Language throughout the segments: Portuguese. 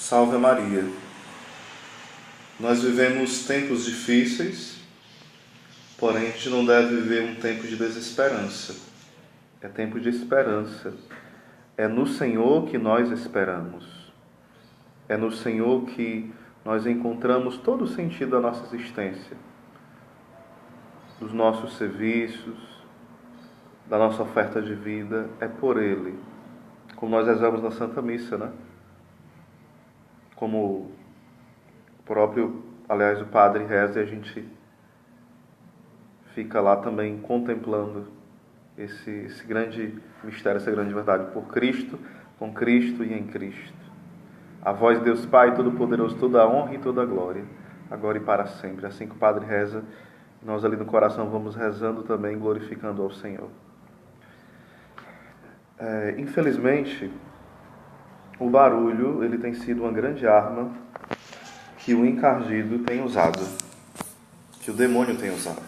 Salve Maria. Nós vivemos tempos difíceis, porém a gente não deve viver um tempo de desesperança. É tempo de esperança. É no Senhor que nós esperamos. É no Senhor que nós encontramos todo o sentido da nossa existência, dos nossos serviços, da nossa oferta de vida. É por Ele. Como nós rezamos na Santa Missa, né? Como o próprio, aliás, o Padre reza, e a gente fica lá também contemplando esse grande mistério, essa grande verdade. Por Cristo, com Cristo e em Cristo. A vós, Deus Pai Todo-Poderoso, toda a honra e toda a glória, agora e para sempre. Assim que o Padre reza, nós ali no coração vamos rezando também, glorificando ao Senhor. Infelizmente, o barulho ele tem sido uma grande arma que o encardido tem usado, que o demônio tem usado,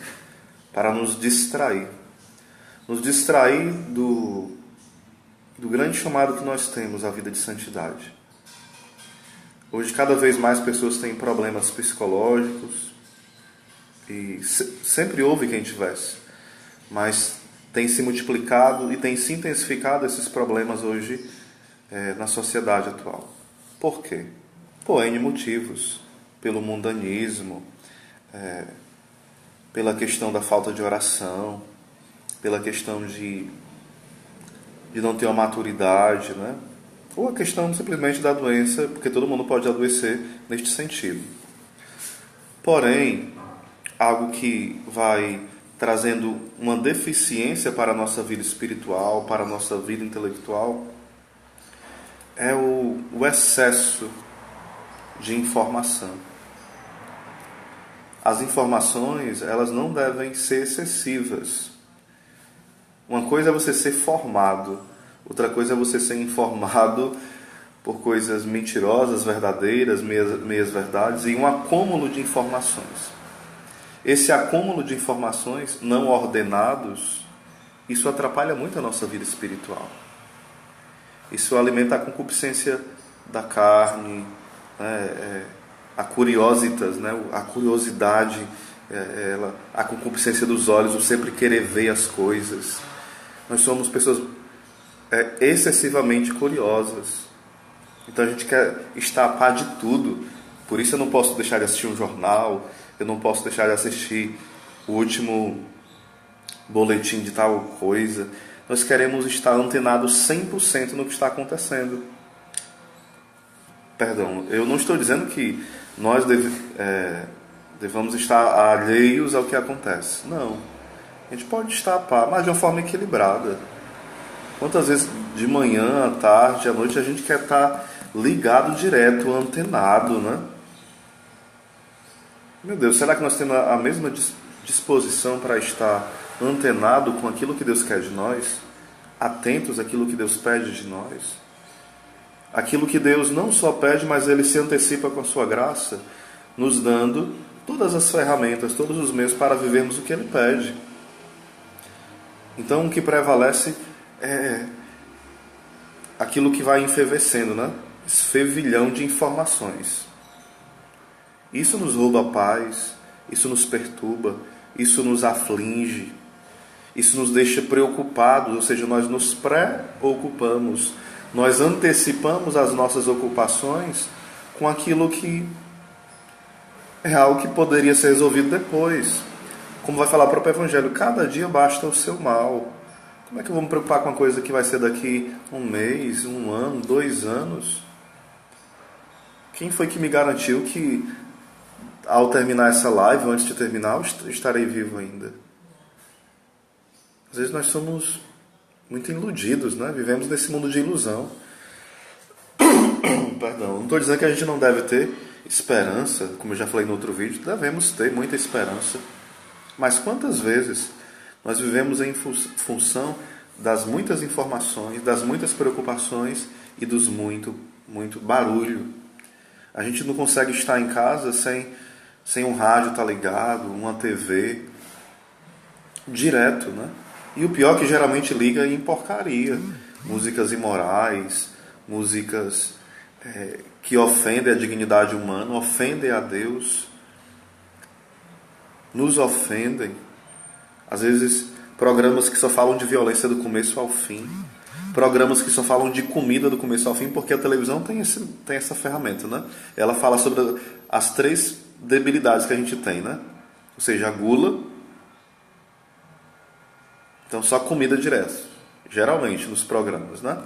para nos distrair do grande chamado que nós temos, a vida de santidade. Hoje, cada vez mais pessoas têm problemas psicológicos, e sempre houve quem tivesse, mas tem se multiplicado e tem se intensificado esses problemas hoje na sociedade atual. Por quê? Por N motivos. Pelo mundanismo, pela questão da falta de oração, pela questão de não ter uma maturidade, né? Ou a questão simplesmente da doença, porque todo mundo pode adoecer neste sentido. Porém, algo que vai trazendo uma deficiência para a nossa vida espiritual, para a nossa vida intelectual, é o excesso de informação. As informações, elas não devem ser excessivas. Uma coisa é você ser formado, outra coisa é você ser informado por coisas mentirosas, verdadeiras, meias verdades, e um acúmulo de informações. Esse acúmulo de informações não ordenados, isso atrapalha muito a nossa vida espiritual. Isso alimenta a concupiscência da carne, a curiositas, né? A curiosidade, a concupiscência dos olhos, o sempre querer ver as coisas. Nós somos pessoas excessivamente curiosas. Então a gente quer estar a par de tudo. Por isso eu não posso deixar de assistir um jornal, eu não posso deixar de assistir o último boletim de tal coisa. Nós queremos estar antenados 100% no que está acontecendo. Perdão, eu não estou dizendo que nós devamos estar alheios ao que acontece. Não. A gente pode estar a par, mas de uma forma equilibrada. Quantas vezes de manhã, à tarde, à noite, a gente quer estar ligado direto, antenado, né? Meu Deus, será que nós temos a mesma disposição para estar antenado com aquilo que Deus quer de nós? Atentos àquilo que Deus pede de nós? Aquilo que Deus não só pede, mas Ele se antecipa com a sua graça, nos dando todas as ferramentas, todos os meios para vivermos o que Ele pede. Então, o que prevalece é aquilo que vai enfervescendo, né? Esse fervilhão de informações. Isso nos rouba a paz, isso nos perturba, isso nos aflige, isso nos deixa preocupados, ou seja, nós nos preocupamos. Nós antecipamos as nossas ocupações com aquilo que é algo que poderia ser resolvido depois. Como vai falar o próprio Evangelho, cada dia basta o seu mal. Como é que eu vou me preocupar com uma coisa que vai ser daqui um mês, um ano, 2 anos? Quem foi que me garantiu que ao terminar essa live, ou antes de terminar, eu estarei vivo ainda? Às vezes nós somos muito iludidos, né? Vivemos nesse mundo de ilusão. Perdão, não estou dizendo que a gente não deve ter esperança, como eu já falei no outro vídeo, devemos ter muita esperança. Mas quantas vezes nós vivemos em função das muitas informações, das muitas preocupações e dos muito barulho? A gente não consegue estar em casa sem um rádio estar ligado, uma TV, direto, né? E o pior é que geralmente liga em porcaria. Músicas imorais, músicas que ofendem a dignidade humana, ofendem a Deus, nos ofendem. Às vezes, programas que só falam de violência do começo ao fim, programas que só falam de comida do começo ao fim, porque a televisão tem essa ferramenta, né? Ela fala sobre as 3 debilidades que a gente tem, né? Ou seja, a gula. Então, só comida direto, geralmente nos programas, né?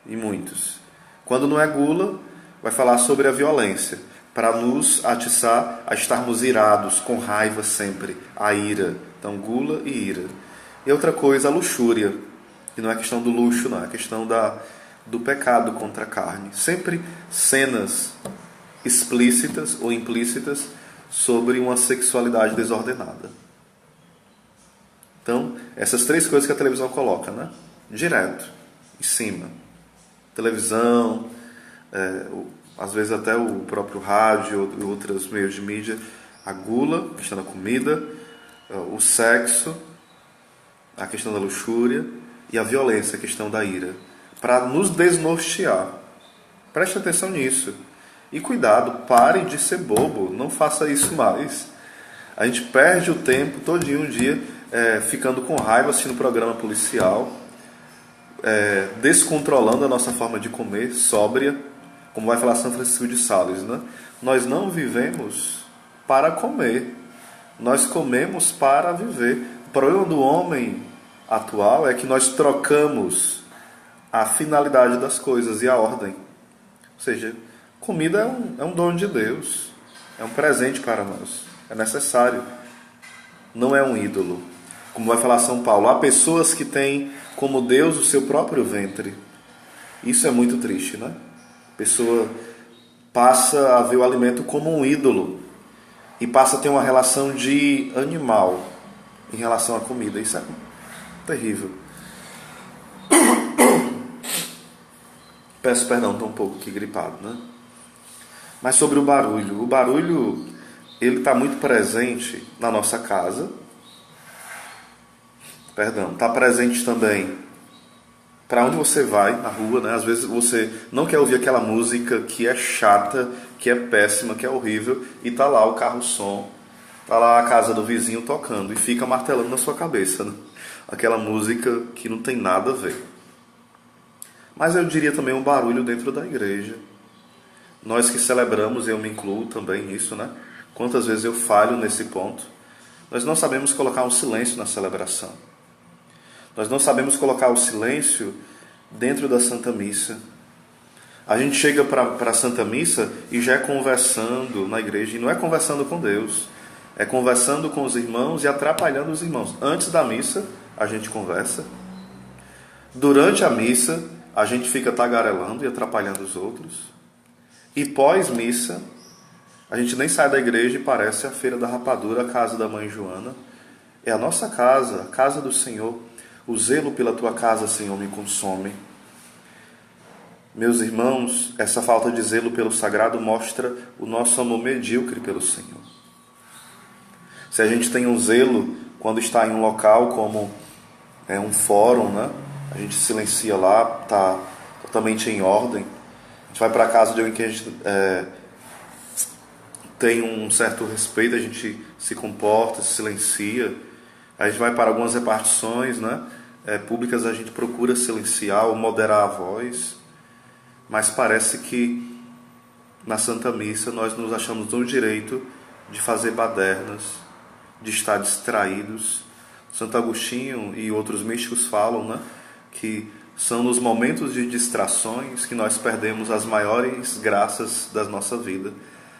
E muitos. Quando não é gula, vai falar sobre a violência, para nos atiçar a estarmos irados, com raiva sempre, a ira. Então, gula e ira. E outra coisa, a luxúria. E não é questão do luxo, não. É questão do pecado contra a carne. Sempre cenas explícitas ou implícitas sobre uma sexualidade desordenada. Então, essas 3 coisas que a televisão coloca, né? Direto, em cima. Televisão, às vezes até o próprio rádio e outros meios de mídia. A gula, a questão da comida, o sexo, a questão da luxúria e a violência, a questão da ira, para nos desnortear. Preste atenção nisso. E cuidado, pare de ser bobo, não faça isso mais. A gente perde o tempo todinho um dia ficando com raiva assistindo programa policial, descontrolando a nossa forma de comer, sóbria, como vai falar São Francisco de Sales, né? Nós não vivemos para comer, nós comemos para viver. O problema do homem atual é que nós trocamos a finalidade das coisas e a ordem. Ou seja, comida é um dom de Deus, é um presente para nós, é necessário, não é um ídolo. Como vai falar São Paulo, há pessoas que têm como Deus o seu próprio ventre. Isso é muito triste, né? A pessoa passa a ver o alimento como um ídolo e passa a ter uma relação de animal em relação à comida. Isso é terrível. Peço perdão, estou um pouco aqui gripado, né? Mas sobre o barulho ele está muito presente na nossa casa. Está presente também para onde você vai, na rua, né? Às vezes você não quer ouvir aquela música que é chata, que é péssima, que é horrível, e está lá o carro-som, está lá a casa do vizinho tocando, e fica martelando na sua cabeça, né? Aquela música que não tem nada a ver. Mas eu diria também um barulho dentro da igreja. Nós que celebramos, eu me incluo também nisso, né? Quantas vezes eu falho nesse ponto. Nós não sabemos colocar um silêncio na celebração. Nós não sabemos colocar o silêncio dentro da Santa Missa. A gente chega para a Santa Missa e já é conversando na igreja. E não é conversando com Deus. É conversando com os irmãos e atrapalhando os irmãos. Antes da missa, a gente conversa. Durante a missa, a gente fica tagarelando e atrapalhando os outros. E pós-missa, a gente nem sai da igreja e parece a Feira da Rapadura, a casa da Mãe Joana. É a nossa casa, a casa do Senhor. O zelo pela tua casa, Senhor, me consome. Meus irmãos, essa falta de zelo pelo sagrado mostra o nosso amor medíocre pelo Senhor. Se a gente tem um zelo quando está em um local como um fórum, né? A gente silencia lá, está totalmente em ordem. A gente vai para a casa de alguém que a gente tem um certo respeito, a gente se comporta, se silencia. A gente vai para algumas repartições, né? Públicas, a gente procura silenciar ou moderar a voz. Mas parece que na Santa Missa nós nos achamos no direito de fazer badernas, de estar distraídos. Santo Agostinho e outros místicos falam, né, que são nos momentos de distrações que nós perdemos as maiores graças da nossa vida.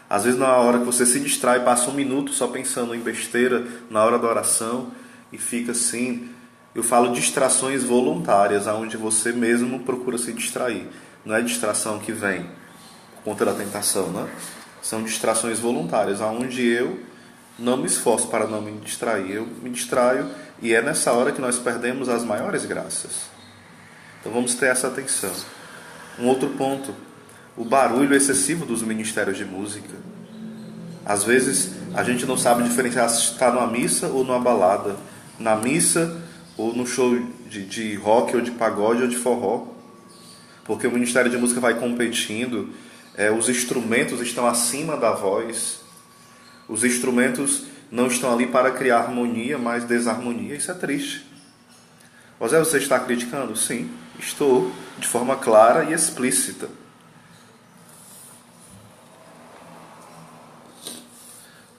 Às vezes na hora que você se distrai, passa um minuto só pensando em besteira na hora da oração e fica assim. Eu falo distrações voluntárias, onde você mesmo procura se distrair. Não é distração que vem por conta da tentação, né? São distrações voluntárias, onde eu não me esforço para não me distrair. Eu me distraio e é nessa hora que nós perdemos as maiores graças. Então vamos ter essa atenção. Um outro ponto, o barulho excessivo dos ministérios de música. Às vezes a gente não sabe diferenciar se está numa missa ou numa balada. Na missa ou no show de rock ou de pagode ou de forró. Porque o Ministério de Música vai competindo Os instrumentos estão acima da voz. Os instrumentos não estão ali para criar harmonia, mas desarmonia. Isso é triste. Oséias, você está criticando? Sim, estou, de forma clara e explícita.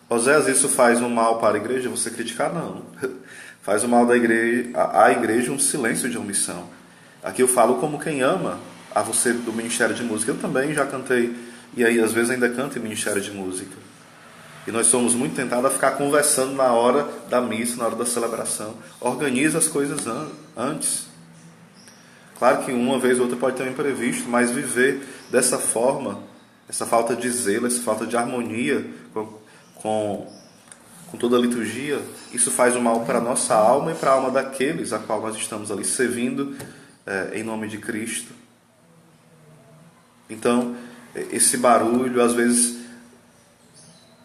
Oséias, isso faz um mal para a igreja? Você criticar? Não. Faz o mal da igreja, à igreja um silêncio de omissão. Aqui eu falo como quem ama a você do Ministério de Música. Eu também já cantei, e aí às vezes ainda canto em Ministério de Música. E nós somos muito tentados a ficar conversando na hora da missa, na hora da celebração. Organiza as coisas antes. Claro que uma vez ou outra pode ter um imprevisto, mas viver dessa forma, essa falta de zelo, essa falta de harmonia com toda a liturgia, isso faz o mal para a nossa alma e para a alma daqueles a qual nós estamos ali servindo em nome de Cristo. Então, esse barulho, às vezes,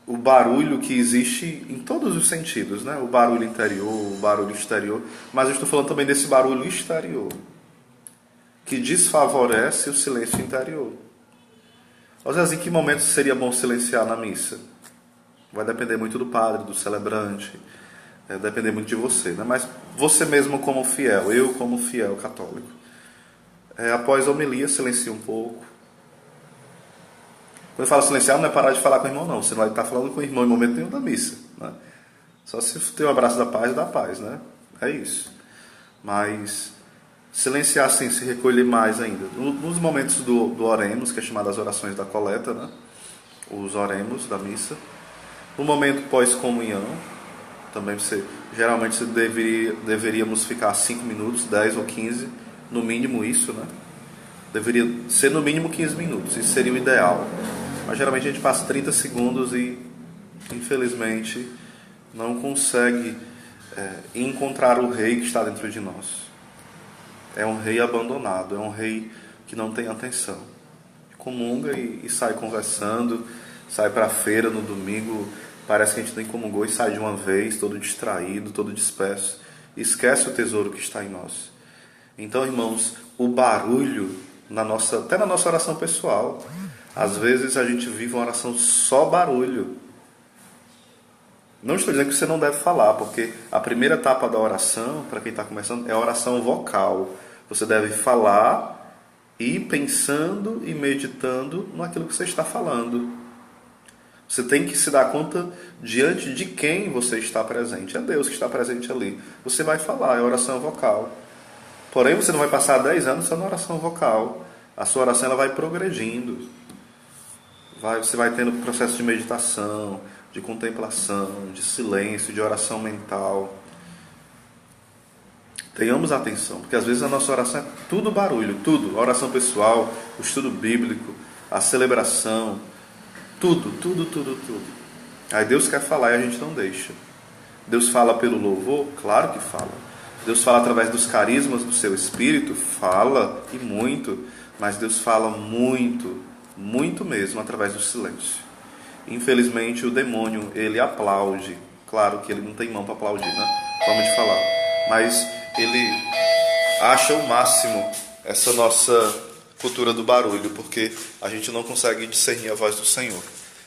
o barulho que existe em todos os sentidos, né? O barulho interior, o barulho exterior, mas eu estou falando também desse barulho exterior, que desfavorece o silêncio interior. Às vezes, em que momento seria bom silenciar na missa? Vai depender muito do padre, do celebrante, vai depender muito de você, né? Mas você mesmo como fiel, eu como fiel católico, após a homilia, silencia um pouco. Quando eu falo silenciar, não é parar de falar com o irmão, não. Você não vai estar falando com o irmão em momento nenhum da missa, né? Só se tem um abraço da paz, né? É isso. Mas silenciar sim, se recolher mais ainda. Nos momentos do oremos, que é chamado as orações da coleta, né? Os oremos da missa. No momento pós-comunhão, também geralmente deveríamos ficar 5 minutos, 10 ou 15, no mínimo isso, né? Deveria ser no mínimo 15 minutos, isso seria o ideal. Mas geralmente a gente passa 30 segundos e, infelizmente, não consegue encontrar o rei que está dentro de nós. É um rei abandonado, é um rei que não tem atenção. Comunga e sai conversando, sai para a feira no domingo, parece que a gente nem comungou e sai de uma vez, todo distraído, todo disperso. Esquece o tesouro que está em nós. Então, irmãos, o barulho, até na nossa oração pessoal, às vezes a gente vive uma oração só barulho. Não estou dizendo que você não deve falar, porque a primeira etapa da oração, para quem está começando, é a oração vocal. Você deve falar e ir pensando e meditando naquilo que você está falando. Você tem que se dar conta diante de quem você está presente. É Deus que está presente ali. Você vai falar, é oração vocal. Porém, você não vai passar 10 anos só na oração vocal. A sua oração ela vai progredindo. Você vai tendo processo de meditação, de contemplação, de silêncio, de oração mental. Tenhamos atenção, porque às vezes a nossa oração é tudo barulho, tudo. A oração pessoal, o estudo bíblico, a celebração, tudo. Aí Deus quer falar e a gente não deixa. Deus fala pelo louvor? Claro que fala. Deus fala através dos carismas do seu Espírito? Fala, e muito. Mas Deus fala muito mesmo através do silêncio. Infelizmente o demônio, ele aplaude. Claro que ele não tem mão para aplaudir, né? Forma de falar. Mas ele acha o máximo essa nossa cultura do barulho, porque a gente não consegue discernir a voz do Senhor,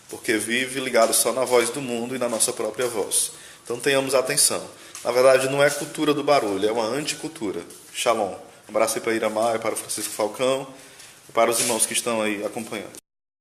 porque vive ligado só na voz do mundo e na nossa própria voz. Então tenhamos atenção. Na verdade não é cultura do barulho, é uma anticultura. Shalom. Um abraço aí para Iramar, para o Francisco Falcão e para os irmãos que estão aí acompanhando.